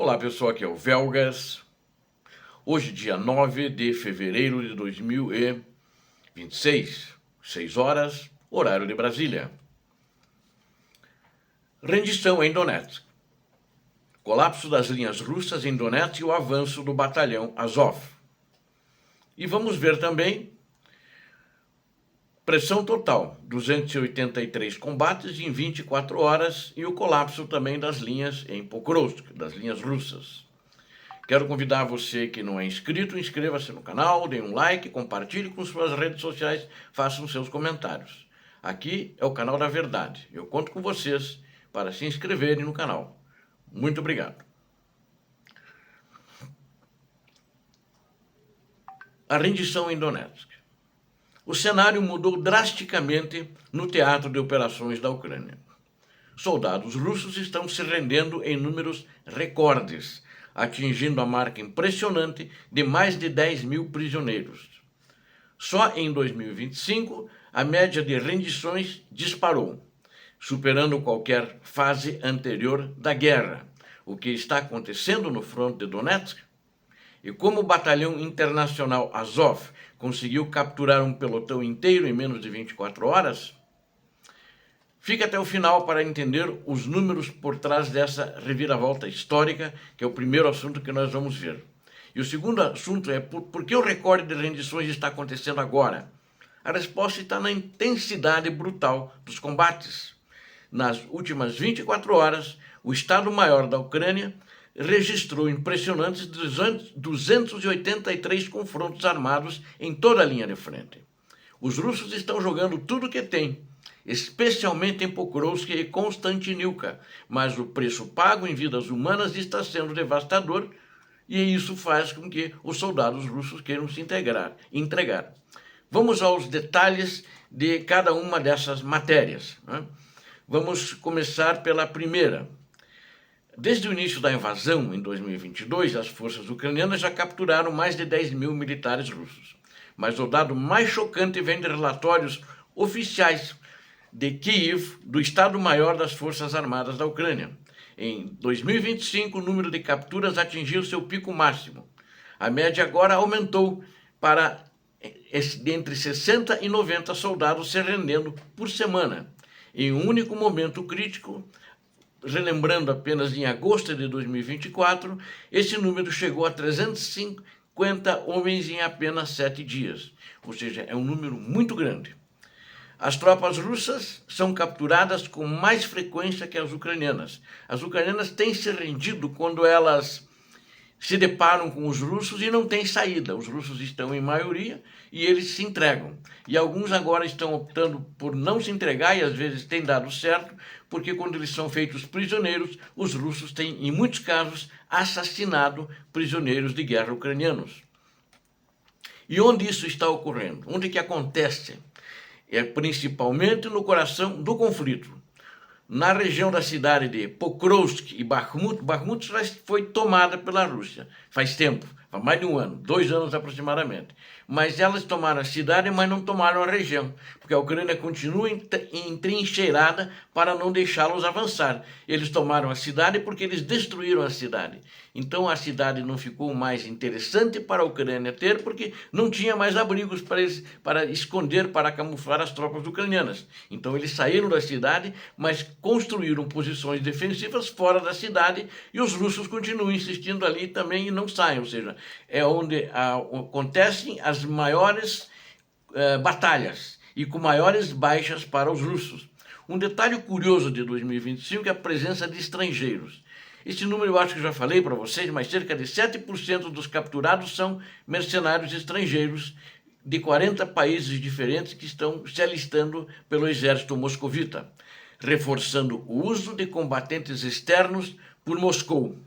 Olá pessoal, aqui é o Velgas. Hoje, dia 9 de fevereiro de 2026, 6 horas, horário de Brasília. Rendição em Donetsk. Colapso das linhas russas em Donetsk e o avanço do batalhão Azov. E vamos ver também pressão total, 283 combates em 24 horas e o colapso também das linhas em Pokrovsk, das linhas russas. Quero convidar você que não é inscrito, inscreva-se no canal, dê um like, compartilhe com suas redes sociais, façam seus comentários. Aqui é o canal da verdade. Eu conto com vocês para se inscreverem no canal. Muito obrigado. A rendição em Donetsk. O cenário mudou drasticamente no teatro de operações da Ucrânia. Soldados russos estão se rendendo em números recordes, atingindo a marca impressionante de mais de 10 mil prisioneiros. Só em 2025, a média de rendições disparou, superando qualquer fase anterior da guerra. O que está acontecendo no fronte de Donetsk? E como o batalhão internacional Azov conseguiu capturar um pelotão inteiro em menos de 24 horas? Fique até o final para entender os números por trás dessa reviravolta histórica, que é o primeiro assunto que nós vamos ver. E o segundo assunto é por que o recorde de rendições está acontecendo agora? A resposta está na intensidade brutal dos combates. Nas últimas 24 horas, o Estado-Maior da Ucrânia registrou impressionantes 283 confrontos armados em toda a linha de frente. Os russos estão jogando tudo o que têm, especialmente em Pokrovsk e Konstantinivka, mas o preço pago em vidas humanas está sendo devastador e isso faz com que os soldados russos queiram se entregar. Vamos aos detalhes de cada uma dessas matérias. Vamos começar pela primeira. Desde o início da invasão, em 2022, as forças ucranianas já capturaram mais de 10 mil militares russos. Mas o dado mais chocante vem de relatórios oficiais de Kiev, do Estado-Maior das Forças Armadas da Ucrânia. Em 2025, o número de capturas atingiu seu pico máximo. A média agora aumentou para entre 60 e 90 soldados se rendendo por semana. Em um único momento crítico, relembrando apenas em agosto de 2024, esse número chegou a 350 homens em apenas 7 dias. Ou seja, é um número muito grande. As tropas russas são capturadas com mais frequência que as ucranianas. As ucranianas têm se rendido quando elas se deparam com os russos e não têm saída. Os russos estão em maioria e eles se entregam. E alguns agora estão optando por não se entregar e às vezes tem dado certo, porque quando eles são feitos prisioneiros, os russos têm, em muitos casos, assassinado prisioneiros de guerra ucranianos. E onde isso está ocorrendo? Onde que acontece? É principalmente no coração do conflito. Na região da cidade de Pokrovsk e Bakhmut, Bakhmut já foi tomada pela Rússia faz tempo, há mais de um ano, 2 anos aproximadamente. Mas elas tomaram a cidade, mas não tomaram a região, porque a Ucrânia continua entrincheirada para não deixá-los avançar. Eles tomaram a cidade porque eles destruíram a cidade. Então a cidade não ficou mais interessante para a Ucrânia ter, porque não tinha mais abrigos para esconder, para camuflar as tropas ucranianas. Então eles saíram da cidade, mas construíram posições defensivas fora da cidade e os russos continuam insistindo ali também e não saem, ou seja, é onde acontecem as maiores batalhas e com maiores baixas para os russos. Um detalhe curioso de 2025 é a presença de estrangeiros. Esse número eu acho que já falei para vocês, mas cerca de 7% dos capturados são mercenários estrangeiros de 40 países diferentes que estão se alistando pelo exército moscovita, reforçando o uso de combatentes externos por Moscou.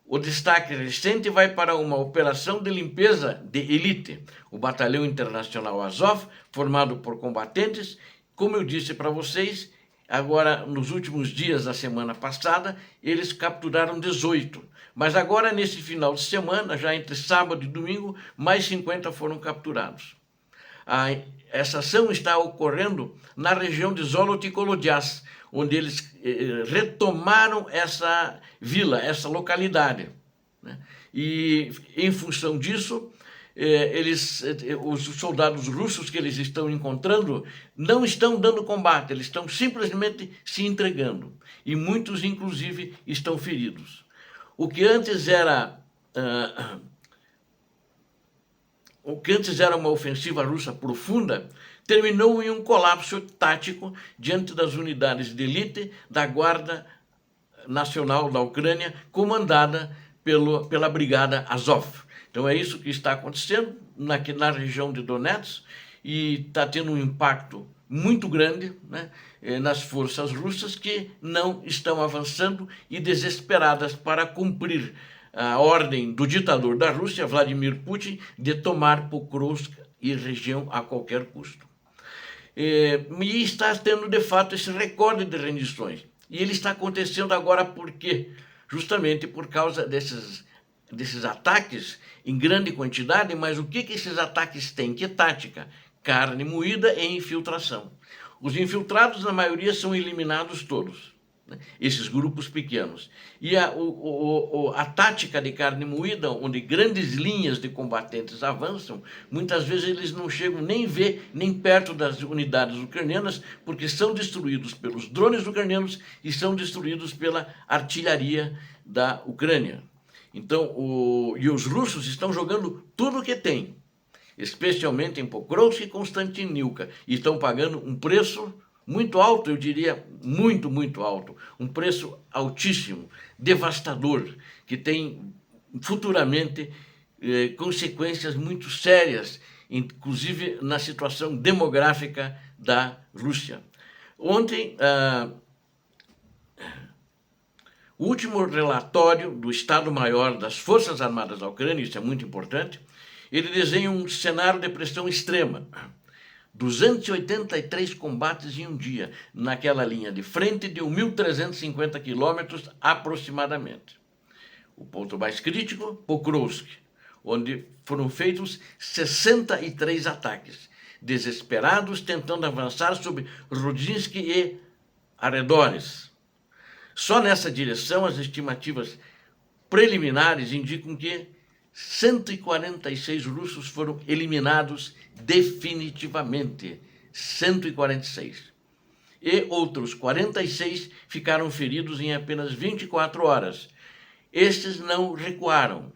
O destaque recente vai para uma operação de limpeza de elite, o Batalhão Internacional Azov, formado por combatentes, como eu disse para vocês, agora nos últimos dias da semana passada, eles capturaram 18, mas agora nesse final de semana, já entre sábado e domingo, mais 50 foram capturados. Essa ação está ocorrendo na região de Zolot e Kolodias, onde eles retomaram essa vila, essa localidade, né? E, em função disso, os soldados russos que eles estão encontrando não estão dando combate, eles estão simplesmente se entregando. E muitos, inclusive, estão feridos. O que antes era uma ofensiva russa profunda, terminou em um colapso tático diante das unidades de elite da Guarda Nacional da Ucrânia, comandada pela Brigada Azov. Então é isso que está acontecendo na região de Donetsk, e está tendo um impacto muito grande, né, nas forças russas, que não estão avançando e desesperadas para cumprir a ordem do ditador da Rússia, Vladimir Putin, de tomar Pokrovsk e região a qualquer custo. E está tendo, de fato, esse recorde de rendições. E ele está acontecendo agora por quê? Justamente por causa desses ataques em grande quantidade. Mas o que esses ataques têm? Que tática? Carne moída e infiltração. Os infiltrados, na maioria, são eliminados todos, né? Esses grupos pequenos. E a tática de carne moída, onde grandes linhas de combatentes avançam, muitas vezes eles não chegam nem perto das unidades ucranianas, porque são destruídos pelos drones ucranianos e são destruídos pela artilharia da Ucrânia. Então, e os russos estão jogando tudo o que tem, especialmente em Pokrovsk e Konstantinivka, e estão pagando um preço muito alto, eu diria muito, muito alto, um preço altíssimo, devastador, que tem futuramente consequências muito sérias, inclusive na situação demográfica da Rússia. Ontem, o último relatório do Estado-Maior das Forças Armadas da Ucrânia, isso é muito importante, ele desenha um cenário de pressão extrema. 283 combates em um dia, naquela linha de frente de 1.350 quilômetros aproximadamente. O ponto mais crítico, Pokrovsk, onde foram feitos 63 ataques, desesperados tentando avançar sobre Rudzinsk e arredores. Só nessa direção, as estimativas preliminares indicam que 146 russos foram eliminados definitivamente, 146. E outros 46 ficaram feridos em apenas 24 horas. Estes não recuaram,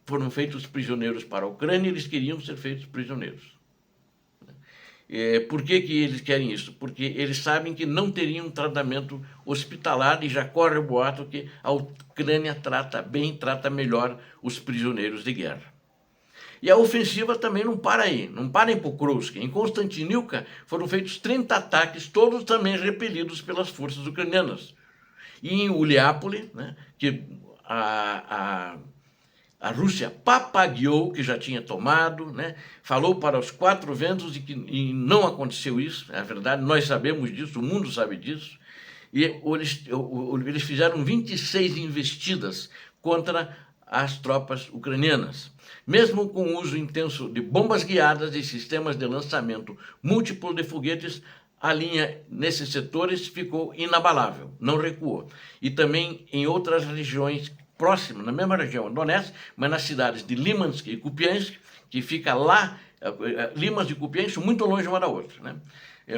foram feitos prisioneiros para a Ucrânia, eles queriam ser feitos prisioneiros. Por que eles querem isso? Porque eles sabem que não teriam tratamento hospitalar, e já corre o boato que a Ucrânia trata melhor os prisioneiros de guerra. E a ofensiva também não para aí, não para em Pokrovsk. Em Konstantinivka foram feitos 30 ataques, todos também repelidos pelas forças ucranianas. E em Uliápole, né, que a Rússia papagueou que já tinha tomado, né? Falou para os quatro ventos e não aconteceu isso. É verdade, nós sabemos disso, o mundo sabe disso. E eles fizeram 26 investidas contra as tropas ucranianas. Mesmo com o uso intenso de bombas guiadas e sistemas de lançamento múltiplo de foguetes, a linha nesses setores ficou inabalável, não recuou. E também em outras regiões próximas, na mesma região, Donetsk, mas nas cidades de Limansk e Kupiansk, que fica lá, Limansk e Kupiansk são muito longe uma da outra, né?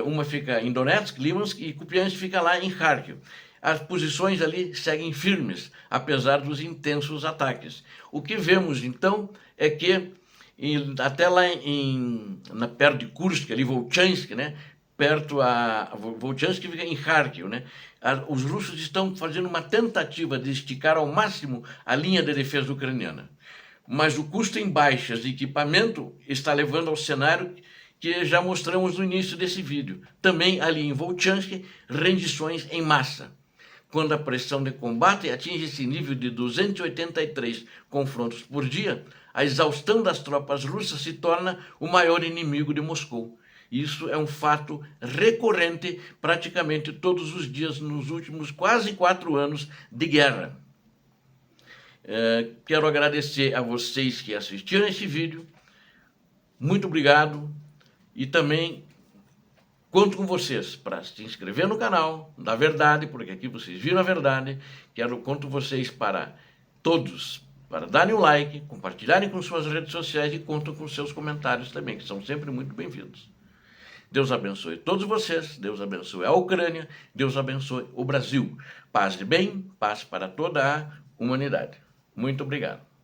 Uma fica em Donetsk, Limansk, e Kupiansk fica lá em Kharkiv. As posições ali seguem firmes, apesar dos intensos ataques. O que vemos, então, é que até lá perto de Kursk, ali Volchansk, né? Volchansk fica em Kharkiv, né? Os russos estão fazendo uma tentativa de esticar ao máximo a linha de defesa ucraniana. Mas o custo em baixas e equipamento está levando ao cenário que já mostramos no início desse vídeo. Também ali em Volchansk, rendições em massa. Quando a pressão de combate atinge esse nível de 283 confrontos por dia, a exaustão das tropas russas se torna o maior inimigo de Moscou. Isso é um fato recorrente praticamente todos os dias nos últimos quase 4 anos de guerra. Quero agradecer a vocês que assistiram esse vídeo. Muito obrigado E também conto com vocês para se inscrever no canal da Verdade, porque aqui vocês viram a verdade. Conto vocês para todos, para darem um like, compartilharem com suas redes sociais e conto com seus comentários também, que são sempre muito bem-vindos. Deus abençoe todos vocês, Deus abençoe a Ucrânia, Deus abençoe o Brasil. Paz e bem, paz para toda a humanidade. Muito obrigado.